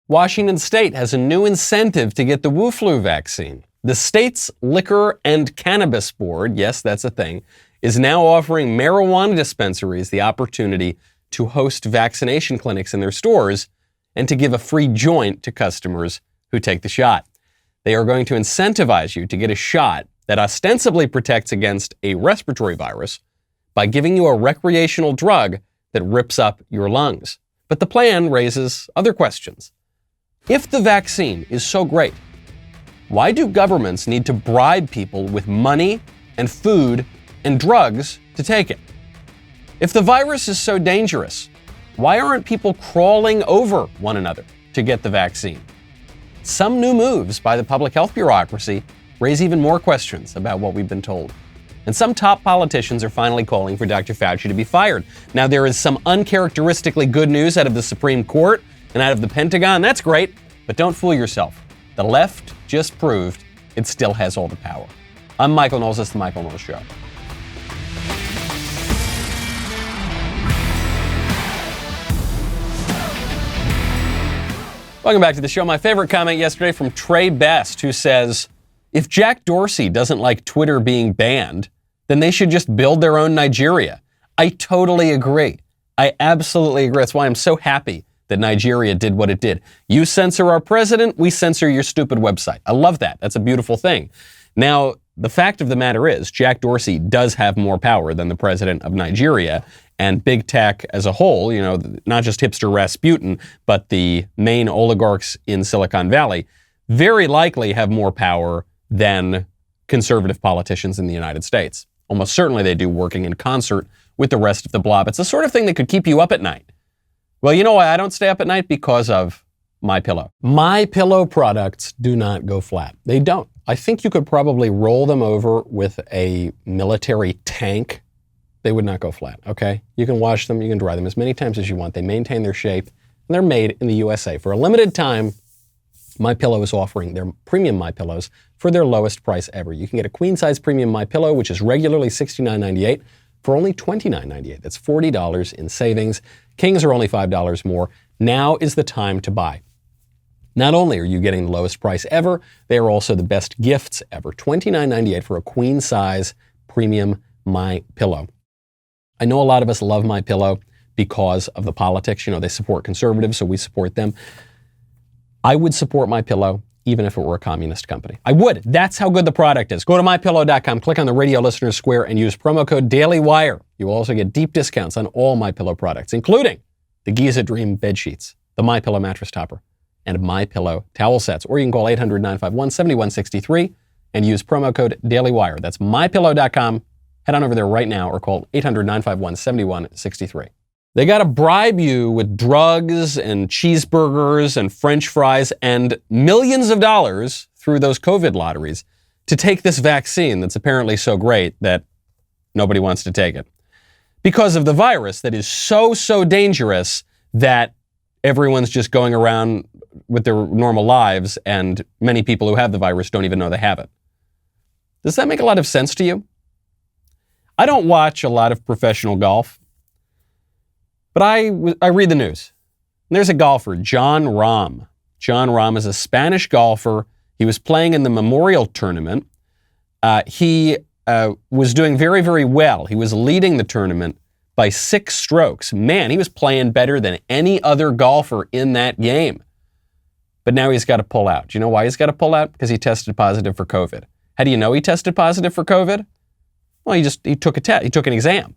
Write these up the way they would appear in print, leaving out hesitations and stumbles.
Washington State has a new incentive to get the WuFlu vaccine. The state's Liquor and Cannabis Board, yes, that's a thing, is now offering marijuana dispensaries the opportunity to host vaccination clinics in their stores and to give a free joint to customers who take the shot. They are going to incentivize you to get a shot that ostensibly protects against a respiratory virus by giving you a recreational drug that rips up your lungs. But the plan raises other questions. If the vaccine is so great, why do governments need to bribe people with money and food and drugs to take it? If the virus is so dangerous, why aren't people crawling over one another to get the vaccine? Some new moves by the public health bureaucracy raise even more questions about what we've been told. And some top politicians are finally calling for Dr. Fauci to be fired. Now, there is some uncharacteristically good news out of the Supreme Court and out of the Pentagon. That's great, but don't fool yourself. The left just proved it still has all the power. I'm Michael Knowles. This is The Michael Knowles Show. Welcome back to the show. My favorite comment yesterday from Trey Best, who says, if Jack Dorsey doesn't like Twitter being banned, then they should just build their own Nigeria. I totally agree. I absolutely agree. That's why I'm so happy that Nigeria did what it did. You censor our president, we censor your stupid website. I love that. That's a beautiful thing. Now, the fact of the matter is, Jack Dorsey does have more power than the president of Nigeria, and big tech as a whole, you know, not just hipster Rasputin, but the main oligarchs in Silicon Valley, very likely have more power than conservative politicians in the United States. Almost certainly they do, working in concert with the rest of the blob. It's the sort of thing that could keep you up at night. Well, you know why I don't stay up at night? Because of MyPillow. MyPillow products do not go flat. They don't. I think you could probably roll them over with a military tank. They would not go flat, okay? You can wash them, you can dry them as many times as you want. They maintain their shape, and they're made in the USA. For a limited time, MyPillow is offering their premium MyPillows for their lowest price ever. You can get a queen-size premium MyPillow, which is regularly $69.98, for only $29.98. That's $40 in savings. Kings are only $5 more. Now is the time to buy. Not only are you getting the lowest price ever, they are also the best gifts ever. $29.98 for a queen-size premium MyPillow. I know a lot of us love MyPillow because of the politics. You know, they support conservatives, so we support them. I would support MyPillow even if it were a communist company. I would. That's how good the product is. Go to MyPillow.com, click on the Radio Listeners Square, and use promo code DailyWire. You will also get deep discounts on all MyPillow products, including the Giza Dream bed sheets, the MyPillow mattress topper, and MyPillow towel sets. Or you can call 800-951-7163 and use promo code DailyWire. That's MyPillow.com. Head on over there right now or call 800-951-7163. They got to bribe you with drugs and cheeseburgers and French fries and millions of dollars through those COVID lotteries to take this vaccine that's apparently so great that nobody wants to take it. Because of the virus that is so dangerous that everyone's just going around with their normal lives, and many people who have the virus don't even know they have it. Does that make a lot of sense to you? I don't watch a lot of professional golf, but I read the news. And there's a golfer, Jon Rahm. Jon Rahm is a Spanish golfer. He was playing in the Memorial Tournament. He was doing very well. He was leading the tournament by 6 strokes. Man, he was playing better than any other golfer in that game. But now he's got to pull out. Do you know why he's got to pull out? Because he tested positive for COVID. How do you know he tested positive for COVID? Well, he took a test. He took an exam.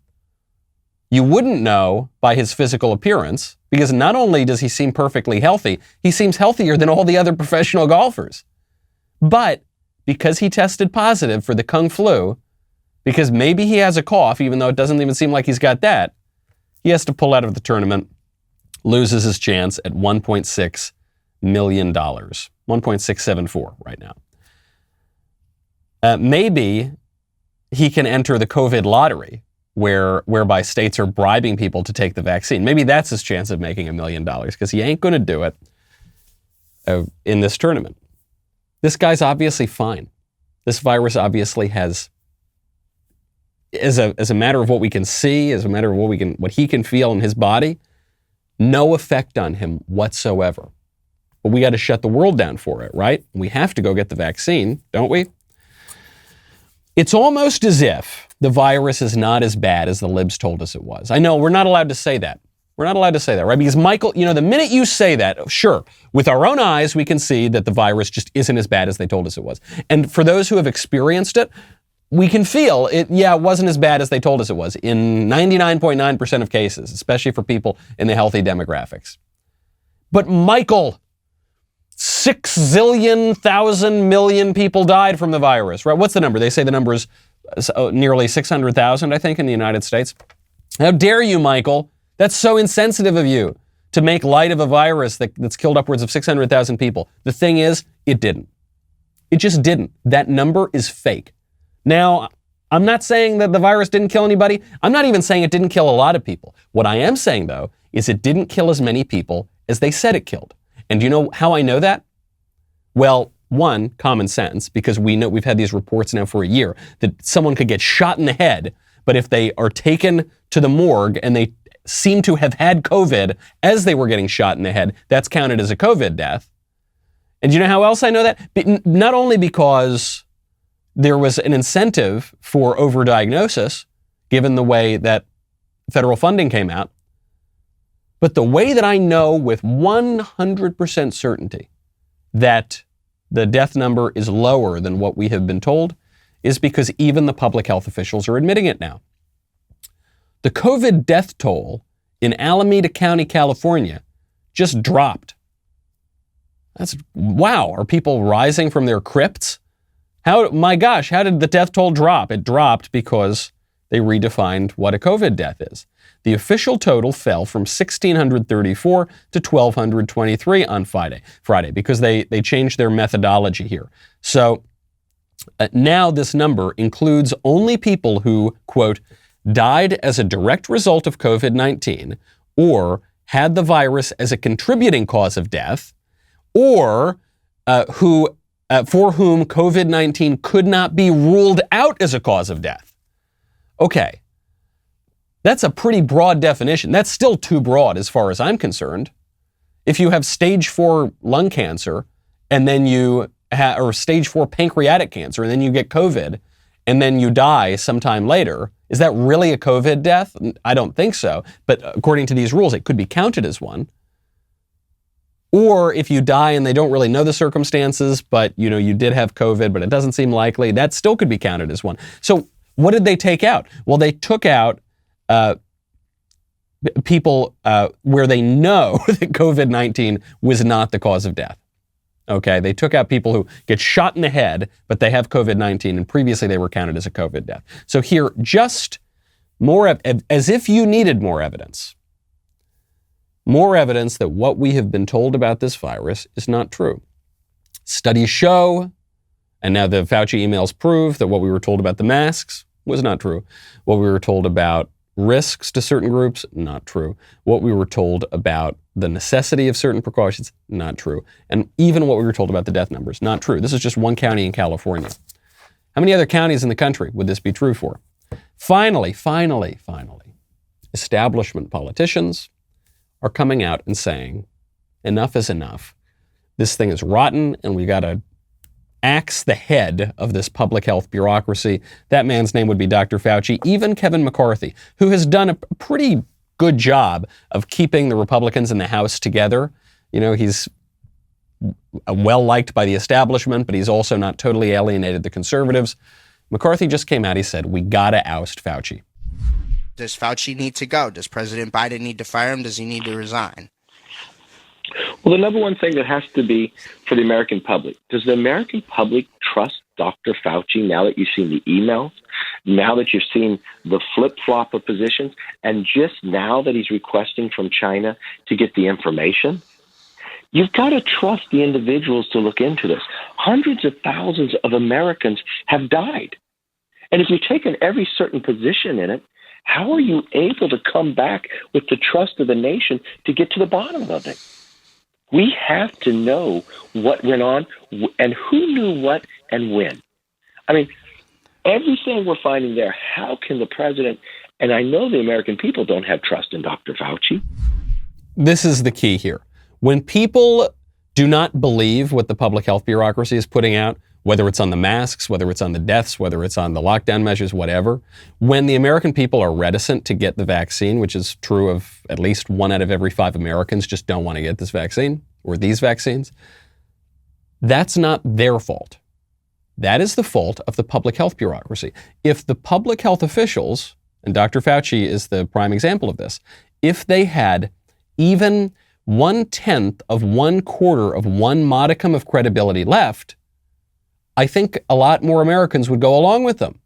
You wouldn't know by his physical appearance, because not only does he seem perfectly healthy, he seems healthier than all the other professional golfers. But because he tested positive for the Kung Flu, because maybe he has a cough, even though it doesn't even seem like he's got that, he has to pull out of the tournament, loses his chance at $1.6 million. 1.674 right now. Maybe he can enter the COVID lottery, whereby states are bribing people to take the vaccine. Maybe that's his chance of making $1 million, because he ain't going to do it in this tournament. This guy's obviously fine. This virus obviously has, as a matter of what we can see, as a matter of what he can feel in his body, no effect on him whatsoever. but we got to shut the world down for it, right? We have to go get the vaccine, don't we? It's almost as if the virus is not as bad as the libs told us it was. I know we're not allowed to say that. We're not allowed to say that, right? Because Michael, the minute you say that, sure, with our own eyes, we can see that the virus just isn't as bad as they told us it was. And for those who have experienced it, we can feel it, it wasn't as bad as they told us it was in 99.9% of cases, especially for people in the healthy demographics. But Michael, 6 zillion, 1,000 million people died from the virus, right? What's the number? They say the number is nearly 600,000, I think, in the United States. How dare you, Michael? That's so insensitive of you to make light of a virus that's killed upwards of 600,000 people. The thing is, it didn't. It just didn't. That number is fake. Now, I'm not saying that the virus didn't kill anybody. I'm not even saying it didn't kill a lot of people. What I am saying, though, is it didn't kill as many people as they said it killed. And do you know how I know that? Well, one, common sense, because we've had these reports now for a year that someone could get shot in the head, but if they are taken to the morgue and they seem to have had COVID as they were getting shot in the head, that's counted as a COVID death. And do you know how else I know that? Not only because there was an incentive for overdiagnosis, given the way that federal funding came out, but the way that I know with 100% certainty that the death number is lower than what we have been told is because even the public health officials are admitting it now. The COVID death toll in Alameda County, California, just dropped. Wow, are people rising from their crypts? My gosh, how did the death toll drop? It dropped because they redefined what a COVID death is. The official total fell from 1,634 to 1,223 on Friday because they changed their methodology here. So now this number includes only people who, quote, died as a direct result of COVID-19 or had the virus as a contributing cause of death or for whom COVID-19 could not be ruled out as a cause of death. Okay. That's a pretty broad definition. That's still too broad as far as I'm concerned. If you have stage 4 lung cancer and then or stage 4 pancreatic cancer and then you get COVID and then you die sometime later, is that really a COVID death? I don't think so. But according to these rules, it could be counted as one. Or if you die and they don't really know the circumstances, but you did have COVID, but it doesn't seem likely, that still could be counted as one. So what did they take out? Well, they took out people where they know that COVID-19 was not the cause of death. Okay, they took out people who get shot in the head, but they have COVID-19, and previously they were counted as a COVID death. So here, just more, as if you needed more evidence that what we have been told about this virus is not true. Studies show, and now the Fauci emails prove that what we were told about the masks was not true. What we were told about risks to certain groups, not true. What we were told about the necessity of certain precautions, not true. And even what we were told about the death numbers, not true. This is just one county in California. How many other counties in the country would this be true for? Finally, establishment politicians are coming out and saying, enough is enough. This thing is rotten and we got to axe the head of this public health bureaucracy. That man's name would be Dr. Fauci. Even Kevin McCarthy, who has done a pretty good job of keeping the Republicans in the House together. He's well liked by the establishment, but he's also not totally alienated the conservatives. McCarthy just came out, he said, we gotta oust Fauci. Does Fauci need to go? Does President Biden need to fire him? Does he need to resign? Well, the number one thing that has to be for the American public, does the American public trust Dr. Fauci now that you've seen the emails, now that you've seen the flip-flop of positions, and just now that he's requesting from China to get the information? You've got to trust the individuals to look into this. Hundreds of thousands of Americans have died. And if you've taken every certain position in it, how are you able to come back with the trust of the nation to get to the bottom of it? We have to know what went on and who knew what and when. I mean, everything we're finding there, how can the president, and I know the American people don't have trust in Dr. Fauci. This is the key here. When people do not believe what the public health bureaucracy is putting out, whether it's on the masks, whether it's on the deaths, whether it's on the lockdown measures, whatever. When the American people are reticent to get the vaccine, which is true of at least 1 out of every 5 Americans just don't want to get this vaccine or these vaccines, that's not their fault. That is the fault of the public health bureaucracy. If the public health officials, and Dr. Fauci is the prime example of this, if they had even 1/10 of 1/4 of one modicum of credibility left, I think a lot more Americans would go along with them.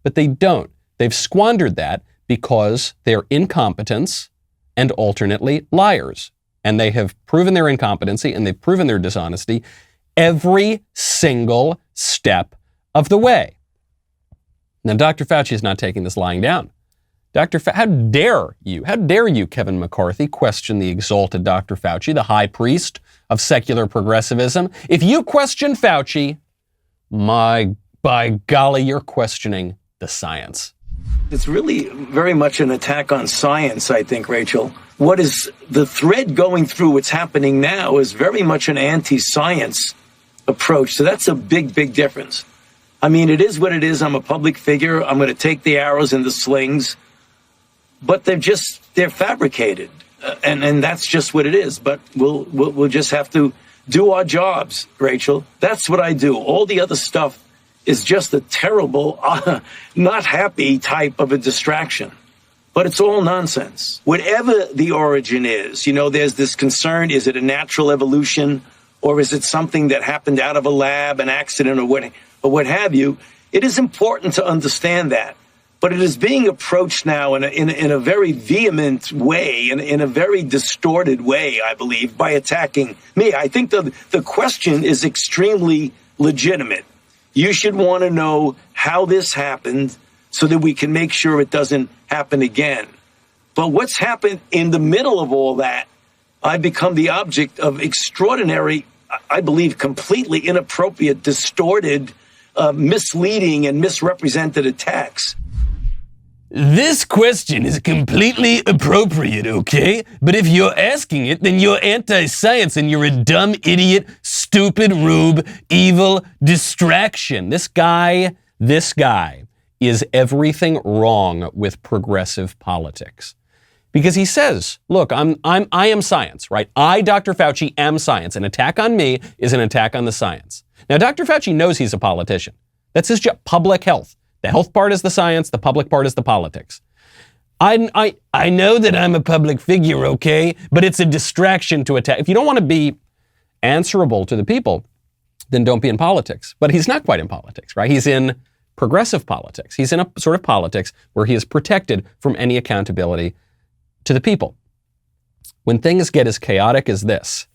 But they don't. They've squandered that because they're incompetents and alternately liars. And they have proven their incompetency and they've proven their dishonesty every single step of the way. Now, Dr. Fauci is not taking this lying down. How dare you, Kevin McCarthy, question the exalted Dr. Fauci, the high priest of secular progressivism? If you question Fauci, by golly, you're questioning the science. It's really very much an attack on science, I think, Rachel. What is the thread going through what's happening now is very much an anti-science approach. So that's a big, big difference. I mean, it is what it is. I'm a public figure. I'm going to take the arrows and the slings. But they're fabricated. And that's just what it is. But we'll just have to do our jobs, Rachel. That's what I do. All the other stuff is just a terrible, not happy type of a distraction. But it's all nonsense. Whatever the origin is, there's this concern, is it a natural evolution or is it something that happened out of a lab, an accident or what have you? It is important to understand that. But it is being approached now in a very vehement way, in a very distorted way, I believe, by attacking me. I think the question is extremely legitimate. You should want to know how this happened so that we can make sure it doesn't happen again. But what's happened in the middle of all that, I've become the object of extraordinary, I believe, completely inappropriate, distorted, misleading, and misrepresented attacks. This question is completely appropriate, okay? But if you're asking it, then you're anti-science and you're a dumb idiot, stupid rube, evil distraction. This guy is everything wrong with progressive politics. Because he says, look, I am science, right? I, Dr. Fauci, am science. An attack on me is an attack on the science. Now, Dr. Fauci knows he's a politician. That's his job, public health. The health part is the science, the public part is the politics. I know that I'm a public figure, okay? But it's a distraction to attack. If you don't want to be answerable to the people, then don't be in politics. But he's not quite in politics, right? He's in progressive politics. He's in a sort of politics where he is protected from any accountability to the people. When things get as chaotic as this,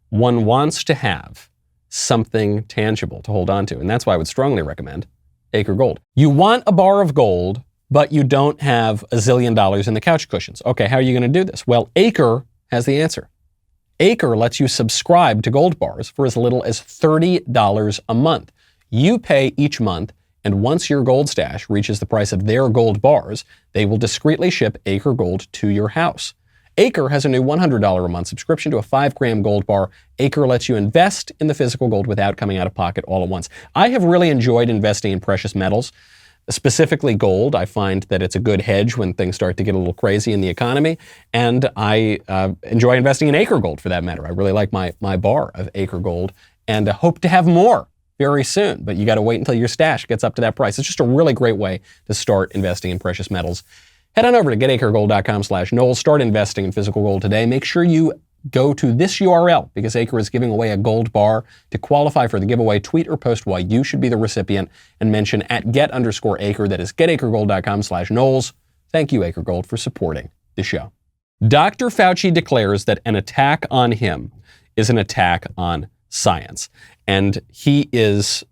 one wants to have something tangible to hold on to. And that's why I would strongly recommend Acre Gold. You want a bar of gold, but you don't have $1 zillion in the couch cushions. Okay, how are you going to do this? Well, Acre has the answer. Acre lets you subscribe to gold bars for as little as $30 a month. You pay each month, and once your gold stash reaches the price of their gold bars, they will discreetly ship Acre Gold to your house. Acre has a new $100 a month subscription to a 5-gram gold bar. Acre lets you invest in the physical gold without coming out of pocket all at once. I have really enjoyed investing in precious metals, specifically gold. I find that it's a good hedge when things start to get a little crazy in the economy. And I enjoy investing in Acre Gold for that matter. I really like my bar of Acre Gold and hope to have more very soon. But you got to wait until your stash gets up to that price. It's just a really great way to start investing in precious metals. Head on over to getacregold.com/Knowles. Start investing in physical gold today. Make sure you go to this URL because Acre is giving away a gold bar. To qualify for the giveaway, tweet or post why you should be the recipient and mention @get_Acre. That is getacregold.com/Knowles. Thank you, Acre Gold, for supporting the show. Dr. Fauci declares that an attack on him is an attack on science. And he is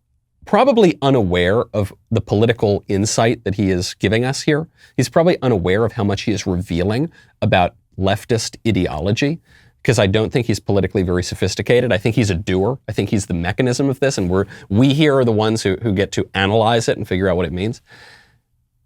probably unaware of the political insight that he is giving us here. He's probably unaware of how much he is revealing about leftist ideology, because I don't think he's politically very sophisticated. I think he's a doer. I think he's the mechanism of this, and we here are the ones who get to analyze it and figure out what it means.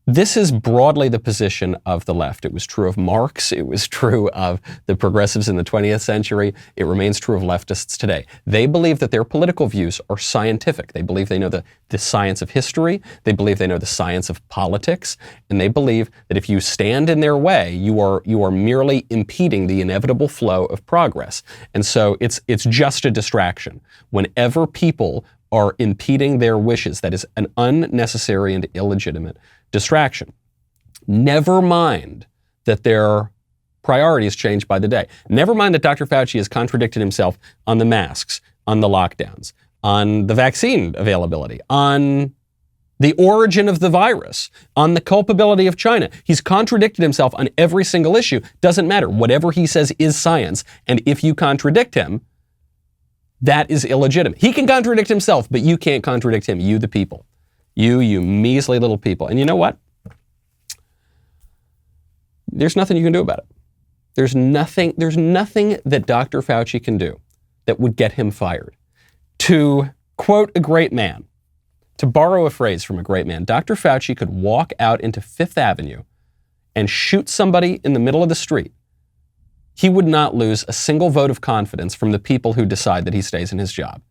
This is broadly the position of the left. It was true of Marx. It was true of the progressives in the 20th century. It remains true of leftists today. They believe that their political views are scientific. They believe they know the science of history. They believe they know the science of politics. And they believe that if you stand in their way, you are merely impeding the inevitable flow of progress. And so it's just a distraction. Whenever people are impeding their wishes, that is an unnecessary and illegitimate distraction. Never mind that their priorities change by the day. Never mind that Dr. Fauci has contradicted himself on the masks, on the lockdowns, on the vaccine availability, on the origin of the virus, on the culpability of China. He's contradicted himself on every single issue. Doesn't matter. Whatever he says is science. And if you contradict him, that is illegitimate. He can contradict himself, but you can't contradict him, you the people. You measly little people. And you know what? There's nothing you can do about it. There's nothing that Dr. Fauci can do that would get him fired. To quote a great man, to borrow a phrase from a great man, Dr. Fauci could walk out into Fifth Avenue and shoot somebody in the middle of the street. He would not lose a single vote of confidence from the people who decide that he stays in his job.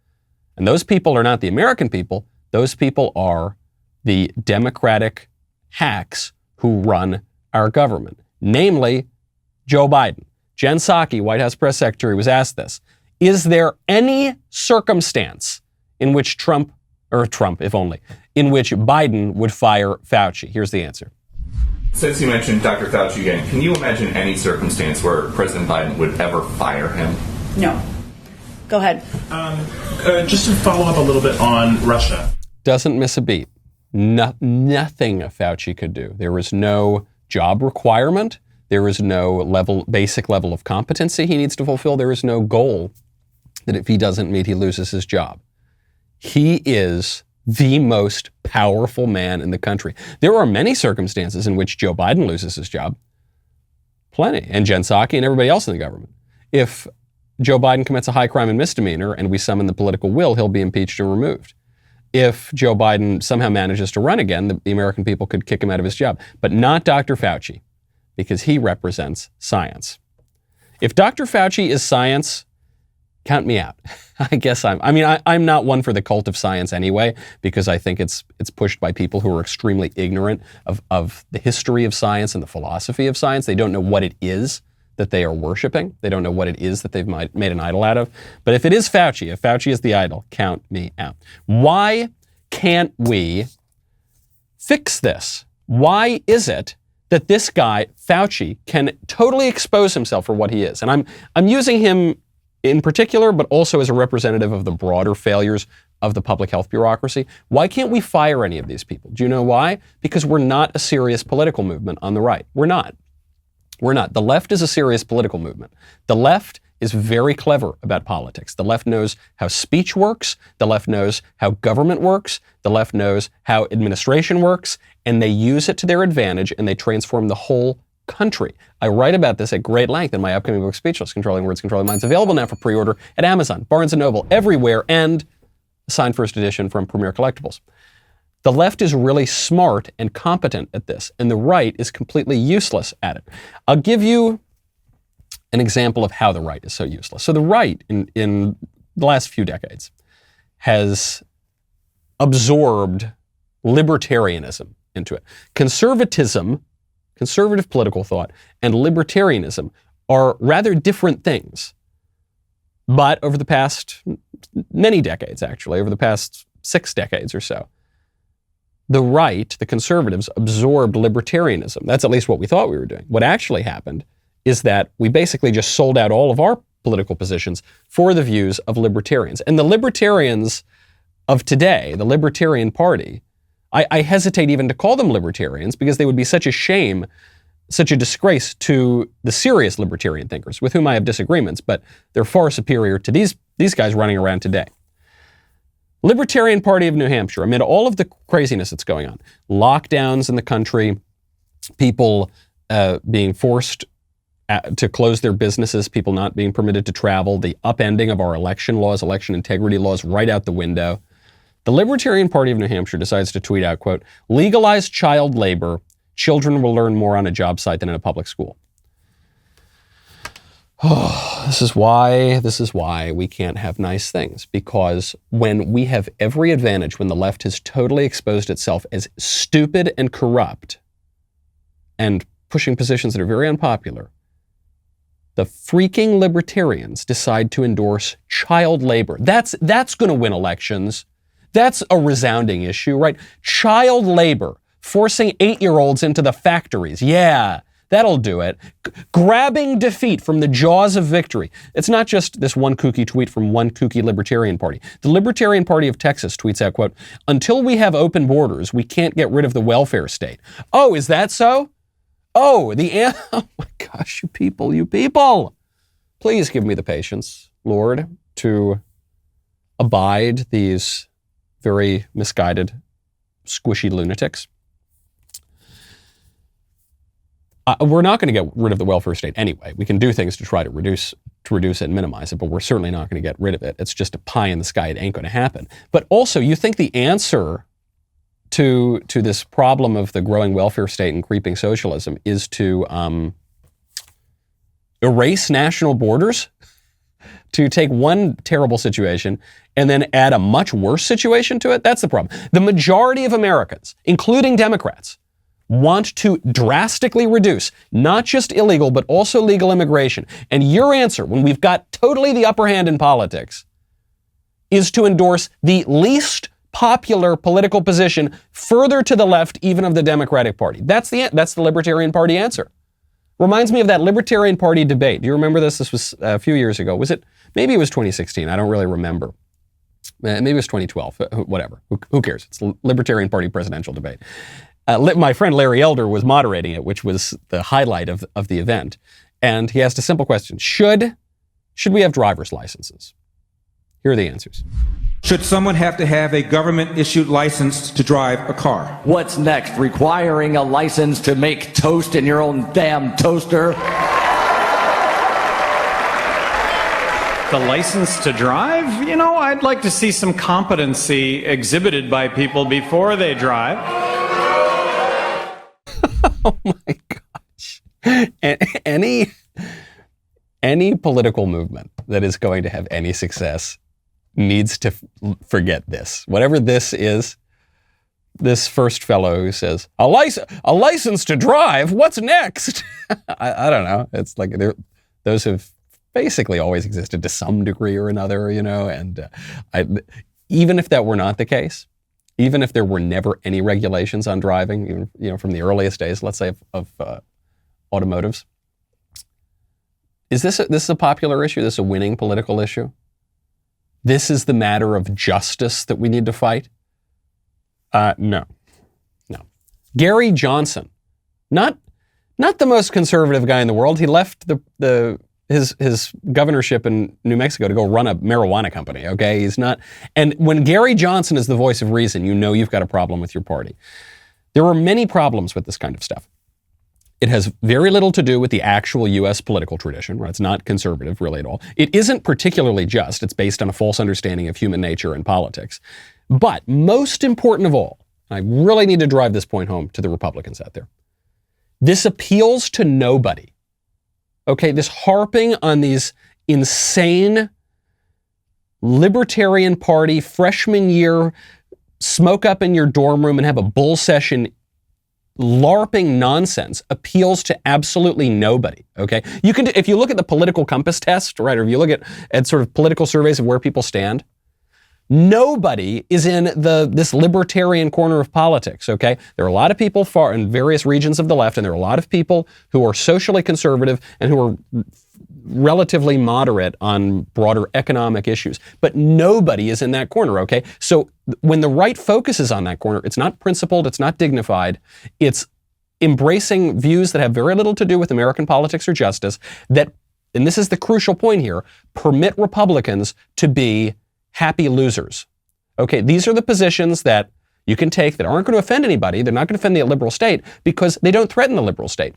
And those people are not the American people. Those people are the Democratic hacks who run our government, namely Joe Biden. Jen Psaki, White House press secretary, was asked this. Is there any circumstance in which if only, in which Biden would fire Fauci? Here's the answer. Since you mentioned Dr. Fauci again, can you imagine any circumstance where President Biden would ever fire him? No. Go ahead. Just to follow up a little bit on Russia. Doesn't miss a beat. Nothing Fauci could do. There is no job requirement. There is no basic level of competency he needs to fulfill. There is no goal that if he doesn't meet, he loses his job. He is the most powerful man in the country. There are many circumstances in which Joe Biden loses his job. Plenty. And Jen Psaki and everybody else in the government. If Joe Biden commits a high crime and misdemeanor and we summon the political will, he'll be impeached and removed. If Joe Biden somehow manages to run again, the American people could kick him out of his job. But not Dr. Fauci, because he represents science. If Dr. Fauci is science, count me out. I guess I'm not one for the cult of science anyway, because I think it's pushed by people who are extremely ignorant of the history of science and the philosophy of science. They don't know what it is that they are worshiping. They don't know what it is that they've made an idol out of. But if it is Fauci, if Fauci is the idol, count me out. Why can't we fix this? Why is it that this guy, Fauci, can totally expose himself for what he is? And I'm using him in particular, but also as a representative of the broader failures of the public health bureaucracy. Why can't we fire any of these people? Do you know why? Because we're not a serious political movement on the right. We're not. The left is a serious political movement. The left is very clever about politics. The left knows how speech works. The left knows how government works. The left knows how administration works. And they use it to their advantage, and they transform the whole country. I write about this at great length in my upcoming book, Speechless, Controlling Words, Controlling Minds, available now for pre-order at Amazon, Barnes & Noble, everywhere, and a signed first edition from Premier Collectibles. The left is really smart and competent at this, and the right is completely useless at it. I'll give you an example of how the right is so useless. So the right, in the last few decades, has absorbed libertarianism into it. Conservative political thought, and libertarianism are rather different things. But over the past many decades, actually, over the past 6 decades or so, the right, the conservatives, absorbed libertarianism. That's at least what we thought we were doing. What actually happened is that we basically just sold out all of our political positions for the views of libertarians. And the libertarians of today, the Libertarian Party, I hesitate even to call them libertarians because they would be such a shame, such a disgrace to the serious libertarian thinkers with whom I have disagreements, but they're far superior to these guys running around today. Libertarian Party of New Hampshire, amid all of the craziness that's going on, lockdowns in the country, people being forced to close their businesses, people not being permitted to travel, the upending of our election laws, election integrity laws right out the window. The The Libertarian Party of New Hampshire decides to tweet out, quote, legalize child labor. Children will learn more on a job site than in a public school. Oh, this is why we can't have nice things, because when we have every advantage, when the left has totally exposed itself as stupid and corrupt and pushing positions that are very unpopular, the freaking libertarians decide to endorse child labor. That's going to win elections. That's a resounding issue, right? Child labor, forcing 8-year-olds into the factories. Yeah. That'll do it. Grabbing defeat from the jaws of victory. It's not just this one kooky tweet from one kooky Libertarian Party. The Libertarian Party of Texas tweets out, quote, until we have open borders, we can't get rid of the welfare state. Oh, is that so? Oh, oh my gosh, you people. Please give me the patience, Lord, to abide these very misguided, squishy lunatics. We're not going to get rid of the welfare state anyway. We can do things to try to reduce it and minimize it, but we're certainly not going to get rid of it. It's just a pie in the sky. It ain't going to happen. But also, you think the answer to this problem of the growing welfare state and creeping socialism is to erase national borders? To take one terrible situation and then add a much worse situation to it? That's the problem. The majority of Americans, including Democrats, want to drastically reduce not just illegal, but also legal immigration. And your answer, when we've got totally the upper hand in politics, is to endorse the least popular political position further to the left, even of the Democratic Party. That's the Libertarian Party answer. Reminds me of that Libertarian Party debate. Do you remember this? This was a few years ago. Maybe it was 2016. I don't really remember. Maybe it was 2012. Whatever. Who cares? It's a Libertarian Party presidential debate. My friend Larry Elder was moderating it, which was the highlight of the event. And he asked a simple question. Should we have driver's licenses? Here are the answers. Should someone have to have a government-issued license to drive a car? What's next? Requiring a license to make toast in your own damn toaster? The license to drive? I'd like to see some competency exhibited by people before they drive. Oh my gosh. Any political movement that is going to have any success needs to forget this. Whatever this is, this first fellow who says, a license to drive, what's next? I don't know. It's like those have basically always existed to some degree or another, and even if that were not the case, even if there were never any regulations on driving, from the earliest days, let's say, of automotives, is this a popular issue? This is a winning political issue? This is the matter of justice that we need to fight? No. Gary Johnson, not the most conservative guy in the world. He left his governorship in New Mexico to go run a marijuana company, okay? He's not. And when Gary Johnson is the voice of reason, you've got a problem with your party. There are many problems with this kind of stuff. It has very little to do with the actual U.S. political tradition, right? It's not conservative really at all. It isn't particularly just. It's based on a false understanding of human nature and politics. But most important of all, I really need to drive this point home to the Republicans out there. This appeals to nobody. Okay, this harping on these insane Libertarian Party freshman year smoke up in your dorm room and have a bull session LARPing nonsense appeals to absolutely nobody, okay? If you look at the political compass test, right, or if you look at sort of political surveys of where people stand, nobody is in this libertarian corner of politics, okay? There are a lot of people far in various regions of the left, and there are a lot of people who are socially conservative and who are relatively moderate on broader economic issues. But nobody is in that corner, okay? So when the right focuses on that corner, it's not principled, it's not dignified, it's embracing views that have very little to do with American politics or justice that, and this is the crucial point here, permit Republicans to be happy losers. Okay, these are the positions that you can take that aren't going to offend anybody. They're not going to offend the liberal state because they don't threaten the liberal state,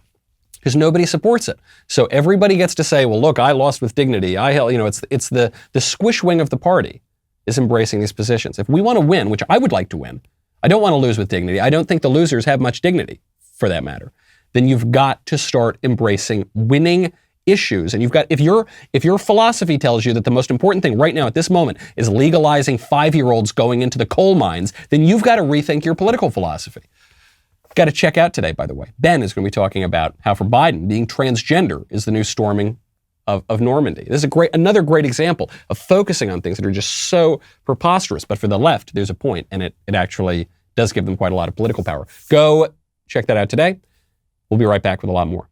because nobody supports it. So everybody gets to say, well, look, I lost with dignity. It's the squish wing of the party is embracing these positions. If we want to win, which I would like to win, I don't want to lose with dignity. I don't think the losers have much dignity, for that matter. Then you've got to start embracing winning issues. And you've got, if your philosophy tells you that the most important thing right now at this moment is legalizing 5-year-olds going into the coal mines, then you've got to rethink your political philosophy. Got to check out today, by the way. Ben is going to be talking about how for Biden, being transgender is the new storming of Normandy. This is another great example of focusing on things that are just so preposterous. But for the left, there's a point, and it actually does give them quite a lot of political power. Go check that out today. We'll be right back with a lot more.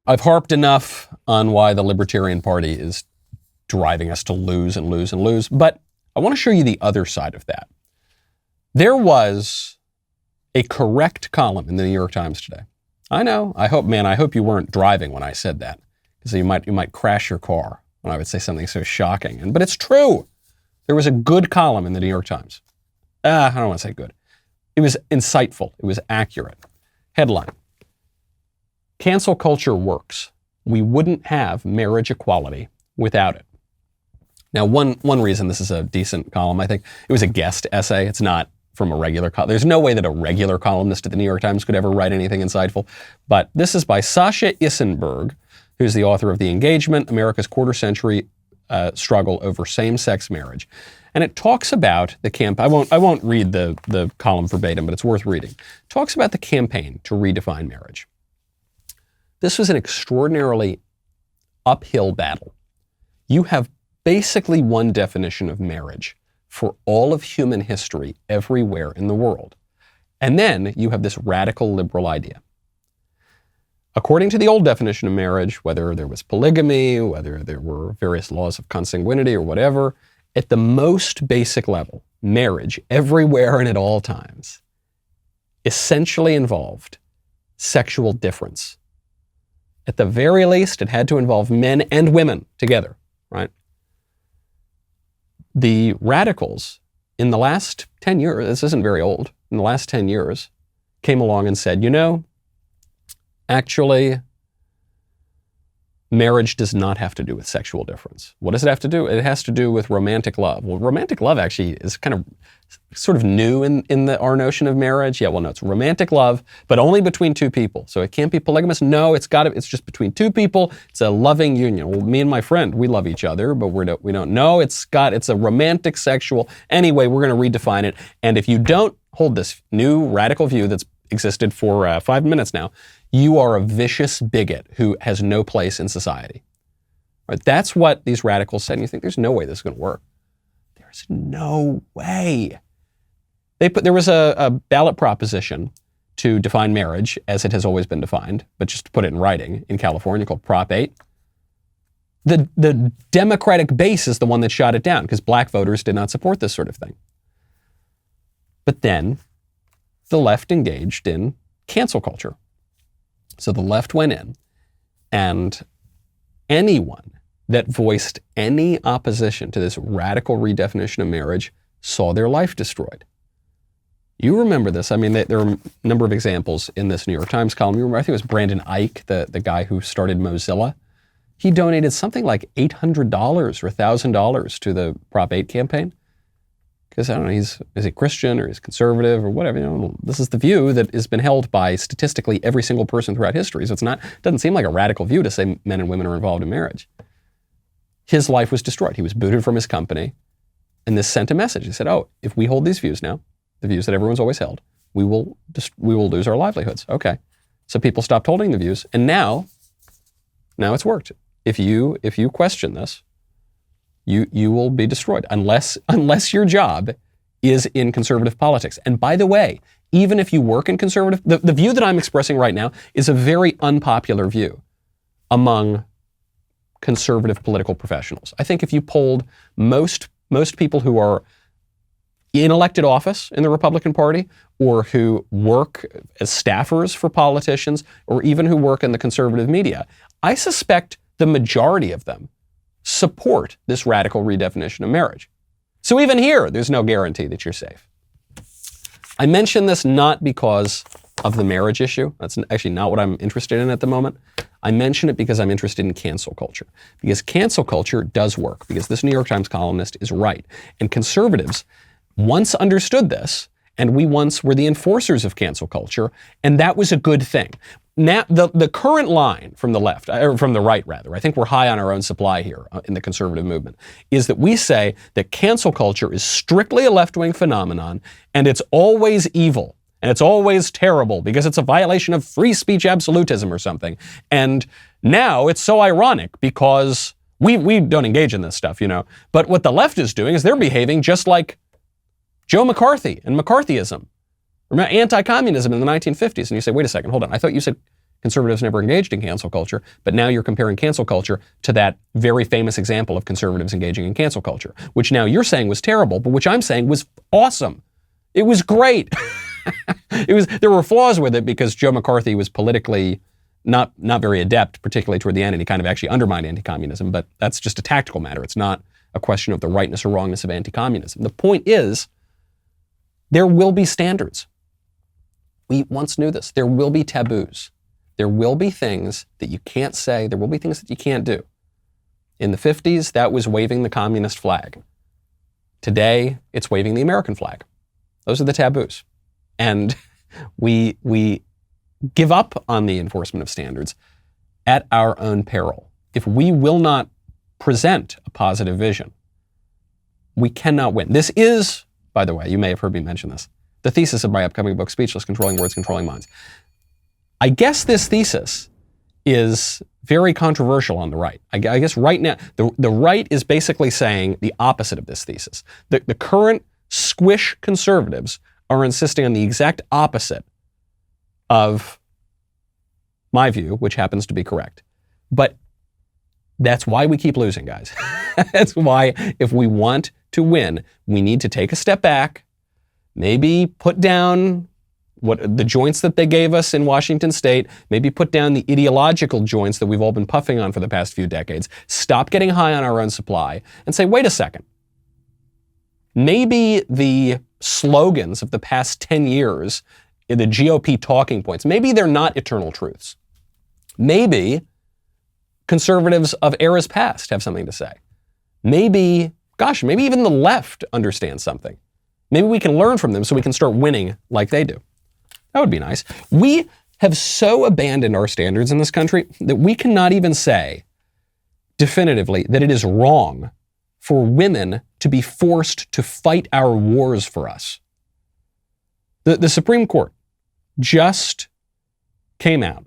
I've harped enough on why the Libertarian Party is driving us to lose and lose and lose, but I want to show you the other side of that. There was a correct column in the New York Times today. I know. I hope you weren't driving when I said that, because you might crash your car when I would say something so shocking. But it's true. There was a good column in the New York Times. I don't want to say good. It was insightful. It was accurate. Headline: Cancel culture works. We wouldn't have marriage equality without it. Now, one reason this is a decent column, I think, it was a guest essay. It's not from a regular column. There's no way that a regular columnist at the New York Times could ever write anything insightful. But this is by Sasha Issenberg, who's the author of The Engagement, America's Quarter-Century Struggle Over Same-Sex Marriage. And it talks about the campaign. I won't read the column verbatim, but it's worth reading. It talks about the campaign to redefine marriage. This was an extraordinarily uphill battle. You have basically one definition of marriage for all of human history everywhere in the world. And then you have this radical liberal idea. According to the old definition of marriage, whether there was polygamy, whether there were various laws of consanguinity or whatever, at the most basic level, marriage everywhere and at all times essentially involved sexual difference. At the very least, it had to involve men and women together, right? The radicals in the last 10 years, this isn't very old, in the last 10 years, came along and said, actually, marriage does not have to do with sexual difference. What does it have to do? It has to do with romantic love. Well, romantic love actually is kind of sort of new in our notion of marriage. Yeah, well, no, it's romantic love, but only between two people. So it can't be polygamous. No, it's just between two people. It's a loving union. Well, me and my friend, we love each other, but we don't know. It's a romantic sexual. Anyway, we're going to redefine it. And if you don't hold this new radical view that's existed for 5 minutes now, you are a vicious bigot who has no place in society. Right? That's what these radicals said. And you think there's no way this is going to work. There's no way. There was a ballot proposition to define marriage as it has always been defined, but just to put it in writing in California called Prop 8. The Democratic base is the one that shot it down because black voters did not support this sort of thing. But then the left engaged in cancel culture. So the left went in, and anyone that voiced any opposition to this radical redefinition of marriage saw their life destroyed. You remember this. I mean, there are a number of examples in this New York Times column. You remember, I think it was Brandon Ike, the guy who started Mozilla. He donated something like $800 or $1,000 to the Prop 8 campaign. Because, I don't know, is he Christian or he's conservative or whatever. This is the view that has been held by statistically every single person throughout history. So it doesn't seem like a radical view to say men and women are involved in marriage. His life was destroyed. He was booted from his company. And this sent a message. He said, if we hold these views now, the views that everyone's always held, we will lose our livelihoods. Okay. So people stopped holding the views. And now it's worked. If you question this, you will be destroyed unless your job is in conservative politics. And by the way, even if you work in conservative, the view that I'm expressing right now is a very unpopular view among conservative political professionals. I think if you polled most people who are in elected office in the Republican Party or who work as staffers for politicians or even who work in the conservative media, I suspect the majority of them support this radical redefinition of marriage. So even here, there's no guarantee that you're safe. I mention this not because of the marriage issue. That's actually not what I'm interested in at the moment. I mention it because I'm interested in cancel culture. Because cancel culture does work. Because this New York Times columnist is right. And conservatives once understood this, and we once were the enforcers of cancel culture, and that was a good thing. Now, the current line from the left, or from the right rather, I think we're high on our own supply here in the conservative movement, is that we say that cancel culture is strictly a left-wing phenomenon, and it's always evil, and it's always terrible because it's a violation of free speech absolutism or something. And now it's so ironic because we don't engage in this stuff, you know. But what the left is doing is they're behaving just like Joe McCarthy and McCarthyism. Remember anti-communism in the 1950s. And you say, wait a second, hold on. I thought you said conservatives never engaged in cancel culture, but now you're comparing cancel culture to that very famous example of conservatives engaging in cancel culture, which now you're saying was terrible, but which I'm saying was awesome. It was great. There were flaws with it because Joe McCarthy was politically not very adept, particularly toward the end, and he kind of actually undermined anti-communism, but that's just a tactical matter. It's not a question of the rightness or wrongness of anti-communism. The point is, there will be standards. We once knew this. There will be taboos. There will be things that you can't say. There will be things that you can't do. In the 50s, that was waving the communist flag. Today, it's waving the American flag. Those are the taboos. And we give up on the enforcement of standards at our own peril. If we will not present a positive vision, we cannot win. This is, by the way, you may have heard me mention this, the thesis of my upcoming book, Speechless, Controlling Words, Controlling Minds. I guess this thesis is very controversial on the right. I guess right now, the right is basically saying the opposite of this thesis. The current squish conservatives are insisting on the exact opposite of my view, which happens to be correct. But that's why we keep losing, guys. That's why if we want to win, we need to take a step back, maybe put down the joints that they gave us in Washington State, maybe put down the ideological joints that we've all been puffing on for the past few decades, stop getting high on our own supply, and say, wait a second. Maybe the slogans of the past 10 years, the GOP talking points, maybe they're not eternal truths. Maybe conservatives of eras past have something to say. Maybe even the left understands something. Maybe we can learn from them so we can start winning like they do. That would be nice. We have so abandoned our standards in this country that we cannot even say definitively that it is wrong for women to be forced to fight our wars for us. The Supreme Court just came out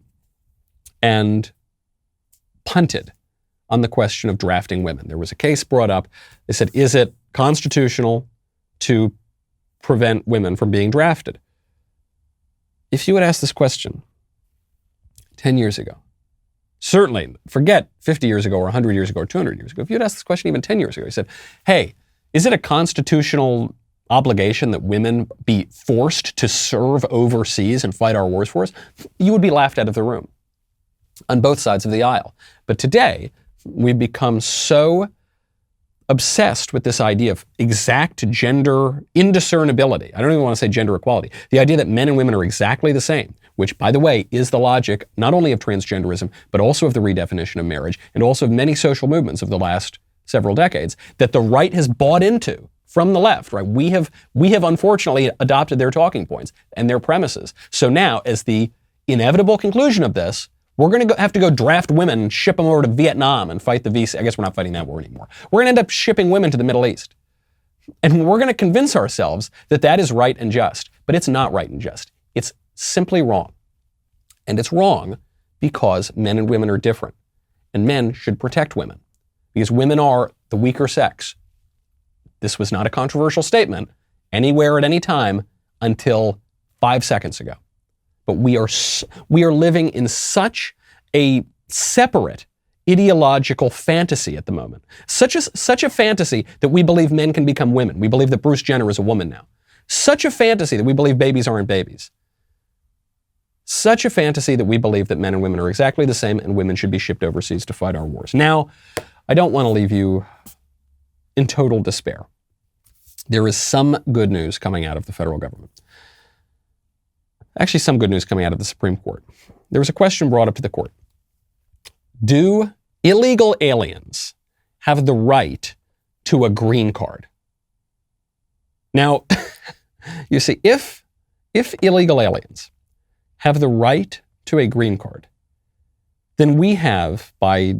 and punted on the question of drafting women. There was a case brought up. They said, is it constitutional to prevent women from being drafted? If you had asked this question 10 years ago, certainly forget 50 years ago or 100 years ago or 200 years ago, if you had asked this question even 10 years ago, you said, hey, is it a constitutional obligation that women be forced to serve overseas and fight our wars for us? You would be laughed out of the room on both sides of the aisle. But today, we've become so obsessed with this idea of exact gender indiscernibility. I don't even want to say gender equality. The idea that men and women are exactly the same, which, by the way, is the logic not only of transgenderism, but also of the redefinition of marriage, and also of many social movements of the last several decades, that the right has bought into from the left, right? We have unfortunately adopted their talking points and their premises. So now, as the inevitable conclusion of this, we're going to have to go draft women and ship them over to Vietnam and fight the VC. I guess we're not fighting that war anymore. We're going to end up shipping women to the Middle East. And we're going to convince ourselves that that is right and just. But it's not right and just. It's simply wrong. And it's wrong because men and women are different. And men should protect women because women are the weaker sex. This was not a controversial statement anywhere at any time until 5 seconds ago. But we are living in such a separate ideological fantasy at the moment. Such a fantasy that we believe men can become women. We believe that Bruce Jenner is a woman now. Such a fantasy that we believe babies aren't babies. Such a fantasy that we believe that men and women are exactly the same and women should be shipped overseas to fight our wars. Now, I don't want to leave you in total despair. There is some good news coming out of the federal government. Actually, some good news coming out of the Supreme Court. There was a question brought up to the court. Do illegal aliens have the right to a green card? Now, you see, if illegal aliens have the right to a green card, then we have, by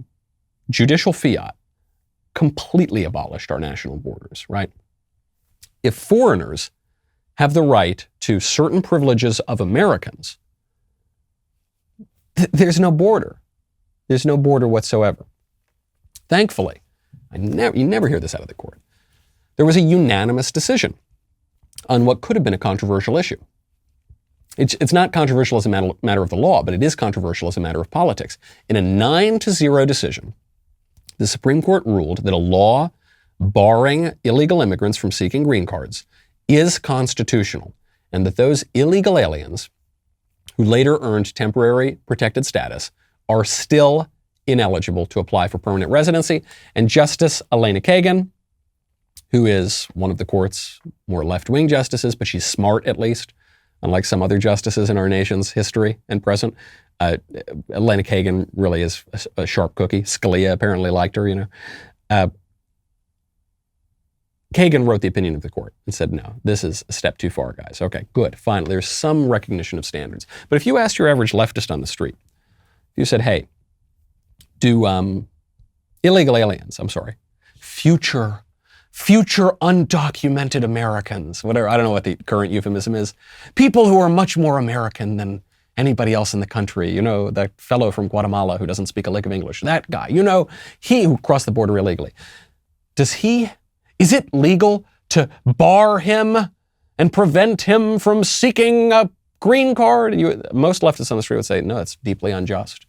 judicial fiat, completely abolished our national borders, right? If foreigners have the right to certain privileges of Americans, there's no border. There's no border whatsoever. Thankfully, you never hear this out of the court. There was a unanimous decision on what could have been a controversial issue. It's not controversial as a matter of the law, but it is controversial as a matter of politics. In a 9-0 decision, the Supreme Court ruled that a law barring illegal immigrants from seeking green cards is constitutional, and that those illegal aliens who later earned temporary protected status are still ineligible to apply for permanent residency. And Justice Elena Kagan, who is one of the court's more left-wing justices, but she's smart at least, unlike some other justices in our nation's history and present. Elena Kagan really is a sharp cookie. Scalia apparently liked her, Kagan wrote the opinion of the court and said, no, this is a step too far, guys. Okay, good, fine. There's some recognition of standards. But if you asked your average leftist on the street, if you said, hey, do illegal aliens, future undocumented Americans, whatever, I don't know what the current euphemism is, people who are much more American than anybody else in the country, that fellow from Guatemala who doesn't speak a lick of English, that guy, he who crossed the border illegally. Is it legal to bar him and prevent him from seeking a green card? Most leftists on the street would say, no, it's deeply unjust.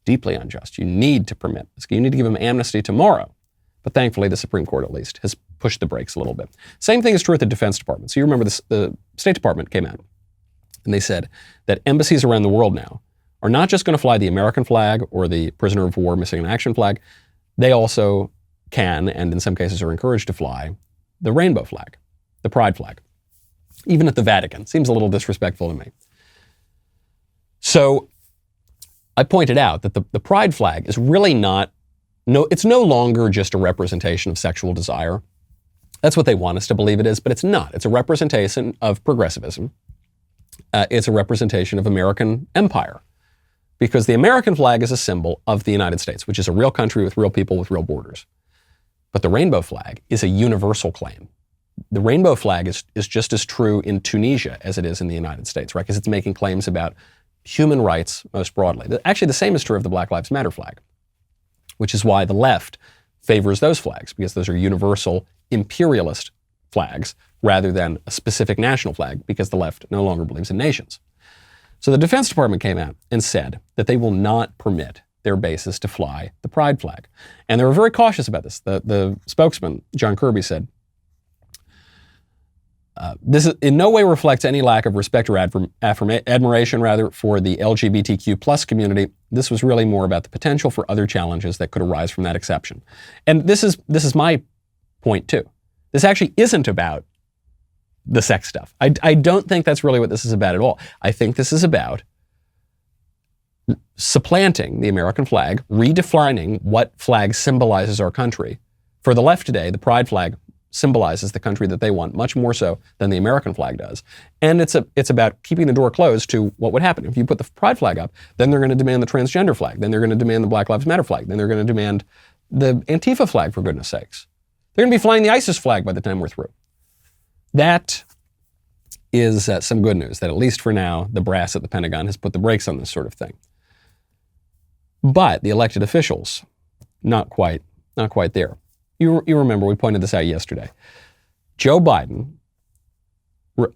Deeply unjust. You need to permit this. You need to give him amnesty tomorrow. But thankfully, the Supreme Court, at least, has pushed the brakes a little bit. Same thing is true at the Defense Department. So you remember the State Department came out and they said that embassies around the world now are not just going to fly the American flag or the prisoner of war missing in action flag. They also can, and in some cases are encouraged to fly, the rainbow flag, the pride flag. Even at the Vatican. Seems a little disrespectful to me. So I pointed out that the pride flag is really it's no longer just a representation of sexual desire. That's what they want us to believe it is, but it's not. It's a representation of progressivism. It's a representation of American empire. Because the American flag is a symbol of the United States, which is a real country with real people with real borders. But the rainbow flag is a universal claim. The rainbow flag is just as true in Tunisia as it is in the United States, right? Because it's making claims about human rights most broadly. Actually, the same is true of the Black Lives Matter flag, which is why the left favors those flags, because those are universal imperialist flags rather than a specific national flag, because the left no longer believes in nations. So the Defense Department came out and said that they will not permit their bases to fly the pride flag. And they were very cautious about this. The spokesman, John Kirby, said, this in no way reflects any lack of respect or admiration for the LGBTQ plus community. This was really more about the potential for other challenges that could arise from that exception. And this is my point too. This actually isn't about the sex stuff. I don't think that's really what this is about at all. I think this is about supplanting the American flag, redefining what flag symbolizes our country. For the left today, the pride flag symbolizes the country that they want, much more so than the American flag does. And it's about keeping the door closed to what would happen. If you put the pride flag up, then they're going to demand the transgender flag. Then they're going to demand the Black Lives Matter flag. Then they're going to demand the Antifa flag, for goodness sakes. They're going to be flying the ISIS flag by the time we're through. That is some good news, that at least for now, the brass at the Pentagon has put the brakes on this sort of thing. But the elected officials, not quite there. You remember, we pointed this out yesterday. Joe Biden,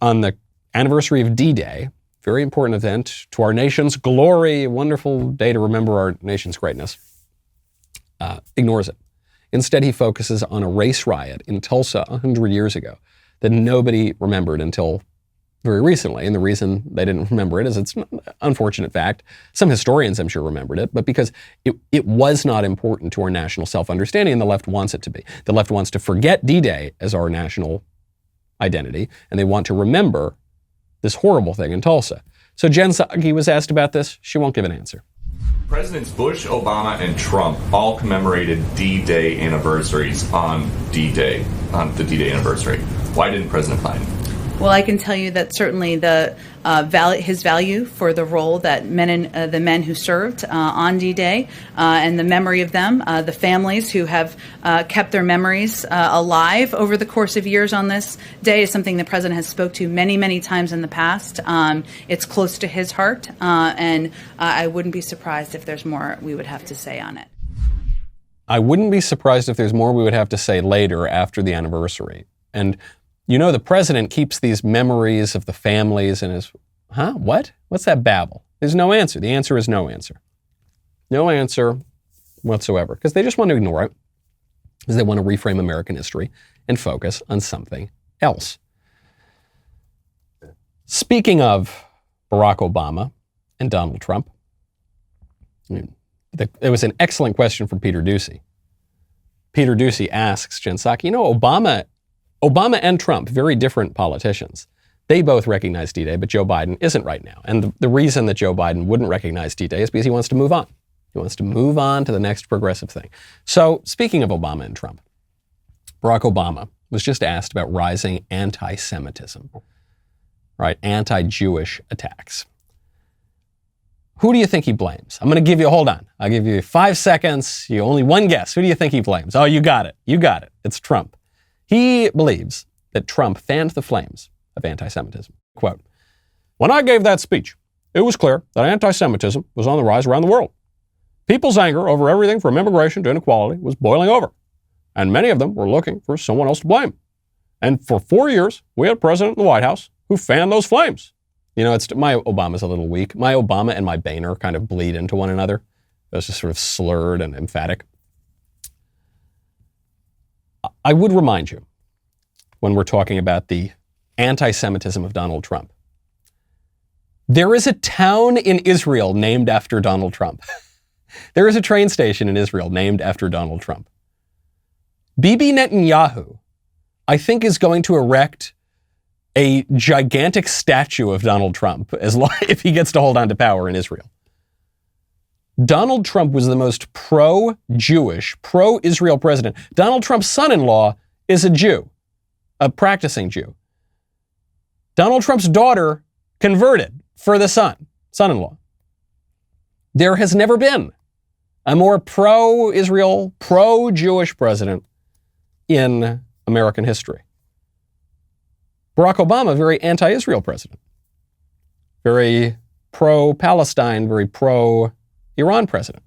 on the anniversary of D-Day, very important event to our nation's glory, a wonderful day to remember our nation's greatness, ignores it. Instead, he focuses on a race riot in Tulsa 100 years ago that nobody remembered until very recently. And the reason they didn't remember it is it's an unfortunate fact. Some historians, I'm sure, remembered it, but because it was not important to our national self-understanding, and the left wants it to be. The left wants to forget D-Day as our national identity, and they want to remember this horrible thing in Tulsa. So Jen Psaki was asked about this. She won't give an answer. Presidents Bush, Obama, and Trump all commemorated D-Day anniversaries on D-Day, on the D-Day anniversary. Why didn't President Biden? Well, I can tell you that certainly his value for the role that the men who served on D-Day and the memory of them, the families who have kept their memories alive over the course of years on this day is something the president has spoke to many, many times in the past. It's close to his heart, and I wouldn't be surprised if there's more we would have to say on it. I wouldn't be surprised if there's more we would have to say later after the anniversary. And you know, the president keeps these memories of the families in his, what? What's that babble? There's no answer. The answer is no answer. No answer whatsoever. Because they just want to ignore it. Because they want to reframe American history and focus on something else. Speaking of Barack Obama and Donald Trump, it was an excellent question from Peter Doocy. Peter Doocy asks Jen Psaki, Obama and Trump, very different politicians. They both recognize D-Day, but Joe Biden isn't right now. And the reason that Joe Biden wouldn't recognize D-Day is because he wants to move on. He wants to move on to the next progressive thing. So speaking of Obama and Trump, Barack Obama was just asked about rising anti-Semitism, right? Anti-Jewish attacks. Who do you think he blames? I'm going to give you, hold on. I'll give you 5 seconds. You only one guess. Who do you think he blames? Oh, you got it. You got it. It's Trump. He believes that Trump fanned the flames of anti-Semitism. Quote, "When I gave that speech, it was clear that anti-Semitism was on the rise around the world. People's anger over everything from immigration to inequality was boiling over, and many of them were looking for someone else to blame. And for 4 years, we had a president in the White House who fanned those flames." My Obama's a little weak. My Obama and my Boehner kind of bleed into one another. It was just sort of slurred and emphatic. I would remind you, when we're talking about the anti-Semitism of Donald Trump, there is a town in Israel named after Donald Trump. There is a train station in Israel named after Donald Trump. Bibi Netanyahu, I think, is going to erect a gigantic statue of Donald Trump if he gets to hold on to power in Israel. Donald Trump was the most pro-Jewish, pro-Israel president. Donald Trump's son-in-law is a Jew, a practicing Jew. Donald Trump's daughter converted for the son-in-law. There has never been a more pro-Israel, pro-Jewish president in American history. Barack Obama, very anti-Israel president. Very pro-Palestine, very pro-Iran president.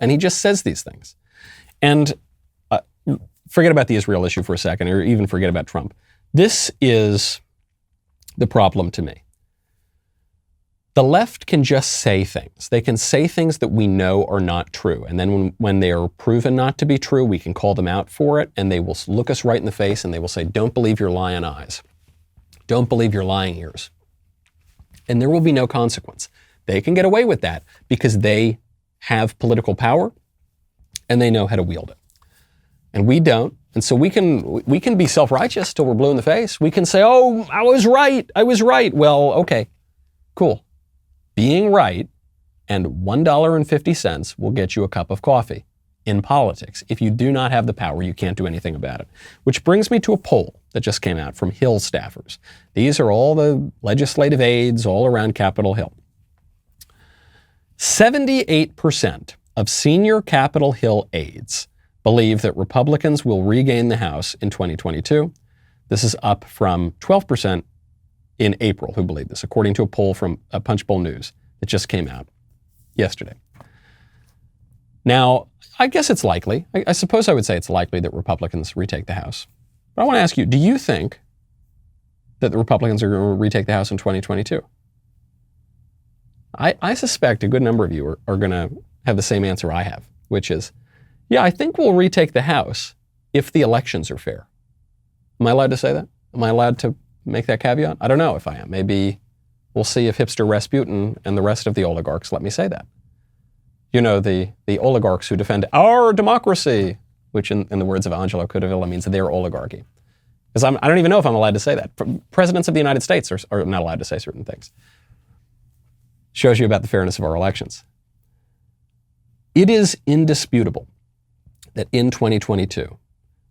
And he just says these things. And forget about the Israel issue for a second, or even forget about Trump. This is the problem to me. The left can just say things. They can say things that we know are not true. And then when they are proven not to be true, we can call them out for it, and they will look us right in the face and they will say, "Don't believe your lying eyes. Don't believe your lying ears." And there will be no consequence. They can get away with that because they have political power and they know how to wield it. And we don't. And so we can be self-righteous till we're blue in the face. We can say, "Oh, I was right. I was right." Well, okay, cool. Being right and $1.50 will get you a cup of coffee in politics. If you do not have the power, you can't do anything about it. Which brings me to a poll that just came out from Hill staffers. These are all the legislative aides all around Capitol Hill. 78% of senior Capitol Hill aides believe that Republicans will regain the House in 2022. This is up from 12% in April who believe this, according to a poll from Punchbowl News that just came out yesterday. Now, I guess it's likely. I suppose I would say it's likely that Republicans retake the House. But I want to ask you, do you think that the Republicans are going to retake the House in 2022? I suspect a good number of you are going to have the same answer I have, which is, yeah, I think we'll retake the House if the elections are fair. Am I allowed to say that? Am I allowed to make that caveat? I don't know if I am. Maybe we'll see if hipster Rasputin and the rest of the oligarchs let me say that. You know, the oligarchs who defend our democracy, which in the words of Angelo Codavilla means their oligarchy. Because I don't even know if I'm allowed to say that. Presidents of the United States are not allowed to say certain things. Shows you about the fairness of our elections. It is indisputable that in 2022,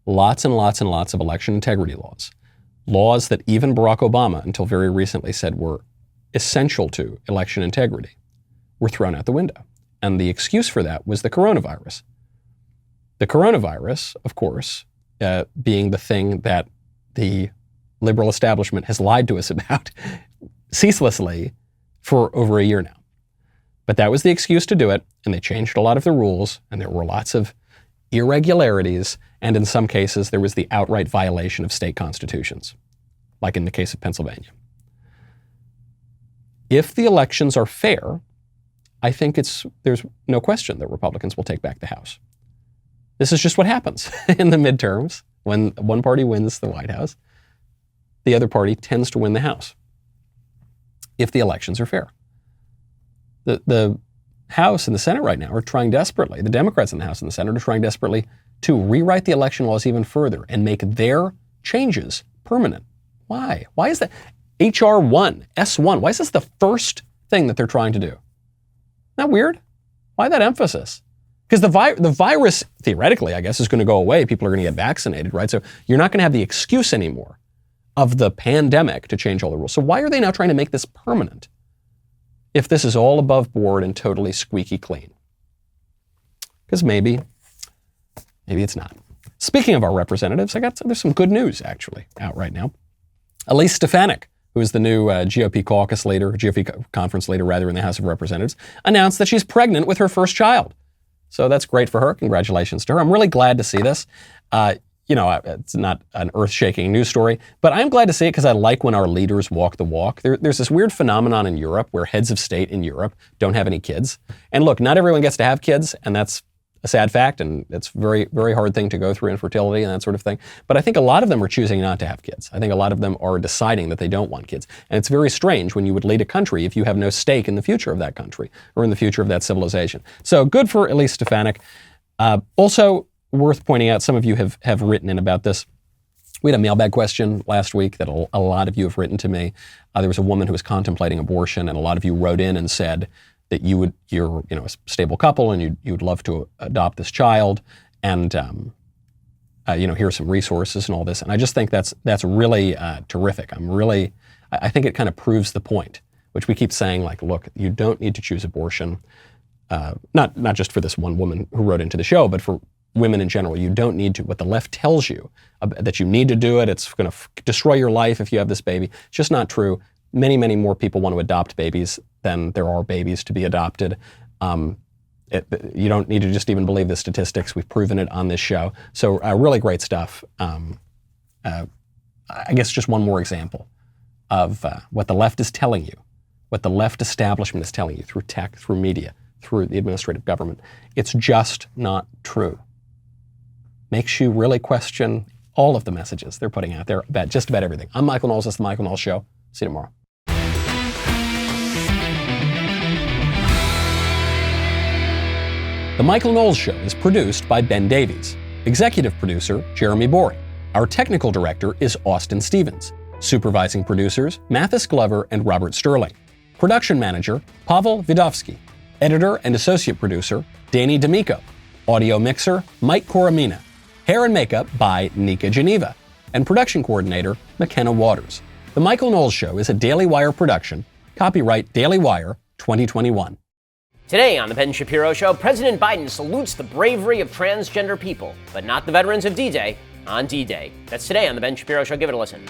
lots and lots and lots of election integrity laws that even Barack Obama, until very recently, said were essential to election integrity, were thrown out the window. And the excuse for that was the coronavirus. The coronavirus, of course, being the thing that the liberal establishment has lied to us about ceaselessly for over a year now. But that was the excuse to do it, and they changed a lot of the rules, and there were lots of irregularities, and in some cases there was the outright violation of state constitutions, like in the case of Pennsylvania. If the elections are fair, I think there's no question that Republicans will take back the House. This is just what happens in the midterms. When one party wins the White House, the other party tends to win the House, if the elections are fair. The House and the Senate right now are trying desperately, the Democrats in the House and the Senate are trying desperately to rewrite the election laws even further and make their changes permanent. Why? Why is that? HR 1, S1, why is this the first thing that they're trying to do? Isn't that weird? Why that emphasis? Because the virus, theoretically, I guess, is going to go away. People are going to get vaccinated, right? So you're not going to have the excuse anymore of the pandemic to change all the rules. So why are they now trying to make this permanent if this is all above board and totally squeaky clean? Because maybe it's not. Speaking of our representatives, there's some good news actually out right now. Elise Stefanik, who is the new GOP caucus leader, GOP conference leader rather, in the House of Representatives, announced that she's pregnant with her first child. So that's great for her. Congratulations to her. I'm really glad to see this. It's not an earth-shaking news story, but I'm glad to see it because I like when our leaders walk the walk. There's this weird phenomenon in Europe where heads of state in Europe don't have any kids. And look, not everyone gets to have kids, and that's a sad fact, and it's a very, very hard thing to go through, infertility and that sort of thing. But I think a lot of them are choosing not to have kids. I think a lot of them are deciding that they don't want kids. And it's very strange when you would lead a country if you have no stake in the future of that country or in the future of that civilization. So good for Elise Stefanik. Also worth pointing out, some of you have written in about this. We had a mailbag question last week that a lot of you have written to me. There was a woman who was contemplating abortion, and a lot of you wrote in and said that you're a stable couple and you'd love to adopt this child, and here's some resources and all this. And I just think that's really terrific. I think it kind of proves the point, which we keep saying, like, look, you don't need to choose abortion. Not just for this one woman who wrote into the show, but for women in general. You don't need to. What the left tells you that you need to do it, it's going to destroy your life if you have this baby. It's just not true. Many, many more people want to adopt babies than there are babies to be adopted. You don't need to just even believe the statistics. We've proven it on this show. So really great stuff. I guess just one more example of what the left is telling you, what the left establishment is telling you through tech, through media, through the administrative government. It's just not true. Makes you really question all of the messages they're putting out there about just about everything. I'm Michael Knowles. This is The Michael Knowles Show. See you tomorrow. The Michael Knowles Show is produced by Ben Davies. Executive producer, Jeremy Boring. Our technical director is Austin Stevens. Supervising producers, Mathis Glover and Robert Sterling. Production manager, Pavel Vidovsky. Editor and associate producer, Danny D'Amico. Audio mixer, Mike Coromina. Hair and makeup by Nika Geneva. And production coordinator, McKenna Waters. The Michael Knowles Show is a Daily Wire production. Copyright Daily Wire 2021. Today on The Ben Shapiro Show, President Biden salutes the bravery of transgender people, but not the veterans of D-Day on D-Day. That's today on The Ben Shapiro Show. Give it a listen.